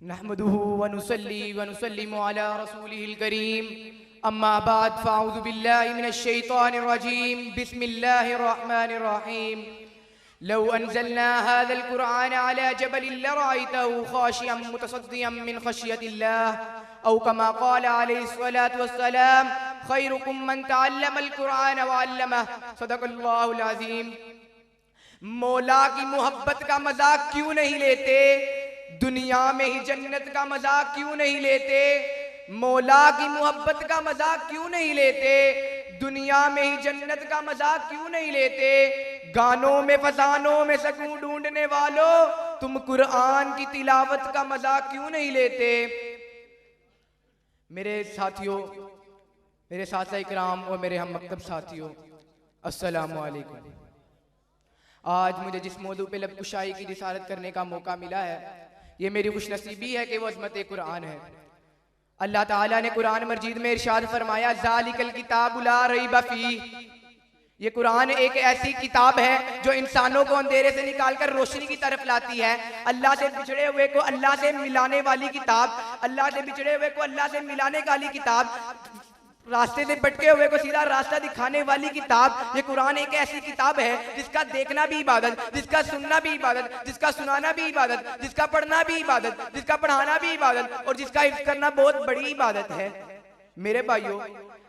नहमदुहु व नुसल्ली व नुसल्लिमु अला रसूलिहिल करीम अम्मा बाद फ़अऊज़ु बिल्लाहि मिनश शैतानिर रजीम बिस्मिल्लाहिर रहमानिर रहीम लौ अंज़लना हाज़ल क़ुरआन अला जबलिन लरअयतहु ख़ाशिअम मुतसद्दिअम मिन ख़श्यतिल्लाह औ कमा क़ाल अलैहिस्सलातु वस्सलाम ख़ैरुकुम मन तअल्लमल क़ुरआन व अल्लमह सदक़ल्लाहुल अज़ीम। मौला की मोहब्बत का मजाक क्यों नहीं लेते, दुनिया में ही जन्नत का मजाक क्यों नहीं लेते, मौला की मोहब्बत का मजाक क्यों नहीं लेते, दुनिया में ही जन्नत का मजाक क्यों नहीं लेते। गानों में फसानों में सकून ढूंढने वालों, तुम कुरान की तिलावत का मजाक क्यों नहीं लेते। मेरे साथियों, मेरे साथी इकराम और मेरे हम मकतब साथियों, अस्सलामु अलैकुम। आज मुझे जिस मौजू पे लबकुशाई की रिसालत करने का मौका मिला है, ये मेरी खुशनसीबी है कि वो अज़मत कुरान है। अल्लाह ताला ने कुरान मजीद में इरशाद फरमाया ज़ालिकल किताबु ला रैब फीह। ये कुरान एक ऐसी किताब है जो इंसानों को अंधेरे से निकालकर रोशनी की तरफ लाती है। अल्लाह से बिछड़े हुए को अल्लाह से मिलाने वाली किताब, अल्लाह से बिछड़े हुए को अल्लाह से मिलाने वाली किताब, रास्ते से भटके हुए को सीधा रास्ता दिखाने वाली किताब। ये कुरान एक ऐसी किताब है जिसका देखना भी इबादत, जिसका सुनना भी इबादत, जिसका सुनाना भी इबादत, जिसका पढ़ना भी इबादत, जिसका पढ़ाना भी इबादत और जिसका हिफ्ज़ करना बहुत बड़ी इबादत है। मेरे भाइयों,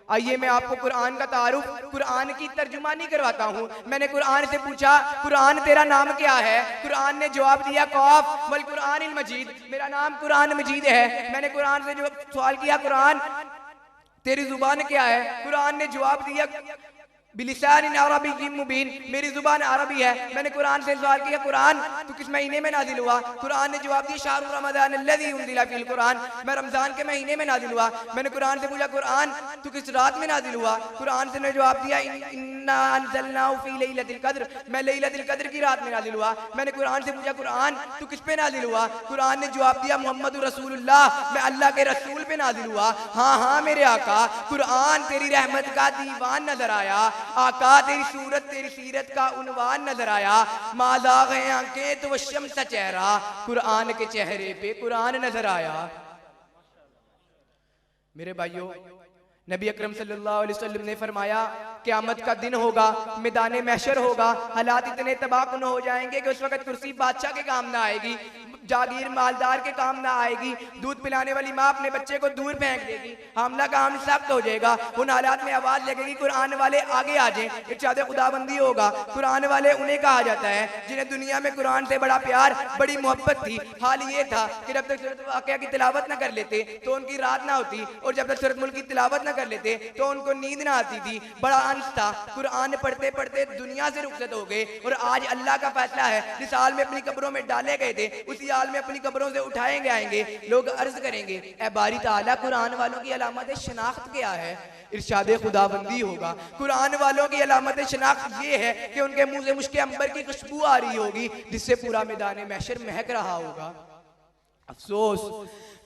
आइए मैं आपको कुरान का तारुफ, कुरान की तर्जुमानी करवाता हूँ। मैंने कुरान से पूछा, कुरान तेरा नाम क्या है? कुरान ने जवाब दिया क़ाफ़ वल कुरानिल मजीद, मेरा नाम कुरान मजीद है। मैंने कुरान से जो सवाल किया, कुरान तेरी जुबान क्या है? कुरान ने जवाब दिया बिलिसानिन अरबिय्यिन मुबीन, मेरी जुबान अरबी है। मैंने कुरान से सवाल किया, कुरान तू किस महीने में नाजिल हुआ? कुरान ने जवाब दिया शहरु रमज़ान अल्लज़ी उन्ज़िला फ़ीहिल कुरान, मैं रमजान के महीने में नाजिल हुआ। मैंने कुरान से पूछा, कुरान तू किस रात में नाजिल हुआ? कुरान से ने जवाब दिया इन्ना अंज़लनाहु फ़ी लैलतिल क़द्र, मैं लैलतुल क़द्र की रात में नाजिल हुआ। मैंने कुरान से पूछा, कुरान तू किस पे नाजिल हुआ? कुरान ने जवाब दिया मुहम्मदुर रसूलुल्लाह, मैं अल्लाह के रसूल पे नाजिल हुआ। हाँ हाँ मेरे आका, कुरान तेरी रहमत का दीवान नजर आया, आका तेरी सूरत तेरी सीरत का उन्वान नजर आया। मादा गए आंखें तो वो शम्स का चेहरा, कुरान के चेहरे पे कुरान नजर आया। मेरे भाइयों, नबी अकरम सल्लल्लाहु अलैहि वसल्लम ने फरमाया क़यामत का दिन होगा, मैदान महशर होगा, हालात इतने तबाहकुन हो जाएंगे कि उस वक्त कुर्सी बादशाह के काम ना आएगी, जागीर मालदार के काम ना आएगी, दूध पिलाने वाली माँ अपने बच्चे को दूर फेंक देगी, हमला का हम सख्त हो जाएगा। उन हालात में आवाज लगेगी कुरान वाले आगे आ जाएं, इरशाद खुदाबंदी होगा। कुरान वाले उन्हें कहा जाता है जिन्हें दुनिया में कुरान से बड़ा प्यार, बड़ी मोहब्बत थी। हाल ये था कि जब तक सूरत वाक़िया की तिलावत न कर लेते तो उनकी रात ना होती, और जब तक सूरत मुल्क की तिलावत न कर लेते तो उनको नींद ना आती थी। बड़ा अंश था, कुरान पढ़ते पढ़ते दुनिया से रुखसत हो गए और आज अल्लाह का फैसला है, जिस हाल में अपनी कब्रों में डाले गए थे उसी हाल में अपनी कब्रों से उठाए आएंगे। लोग अर्ज करेंगे ए बारी ताला, कुरान वालों की अलामत शनाख्त क्या है? इरशाद खुदाबंदी होगा, कुरान वालों की अलामत शनाख्त ये है कि उनके मुंह से मुश्क अंबर की खुशबू आ रही होगी, जिससे पूरा मैदान महशर महक रहा होगा। अफसोस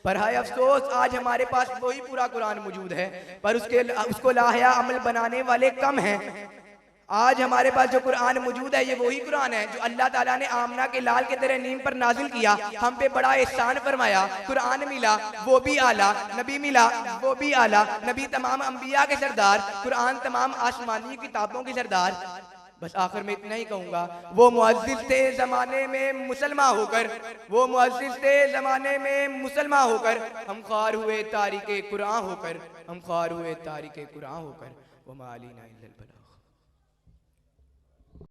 पर हाय अफसोस, आज हमारे पास वही पूरा कुरान मौजूद है, पर उसको लाहया अमल बनाने वाले कम हैं। आज हमारे पास जो कुरान मौजूद है ये वही कुरान है जो अल्लाह ताला ने आमना के लाल के तरह नीम पर नाजिल किया, हम पे बड़ा एहसान फरमाया। कुरान मिला वो भी आला, नबी मिला वो भी आला, नबी तमाम अंबिया के सरदार, कुरान तमाम आसमानी किताबों के सरदार। बस आखिर में इतना ही कहूँगा, वो मुअज़्ज़िज़ थे ज़माने में मुसलमान होकर, वो मुअज़्ज़िज़ थे ज़माने में मुसलमान होकर, हम ख्वार हुए तारिके कुरान होकर, हम ख्वार हुए तारिके कुरान होकर। वमा अलैना इल्लल बलाग।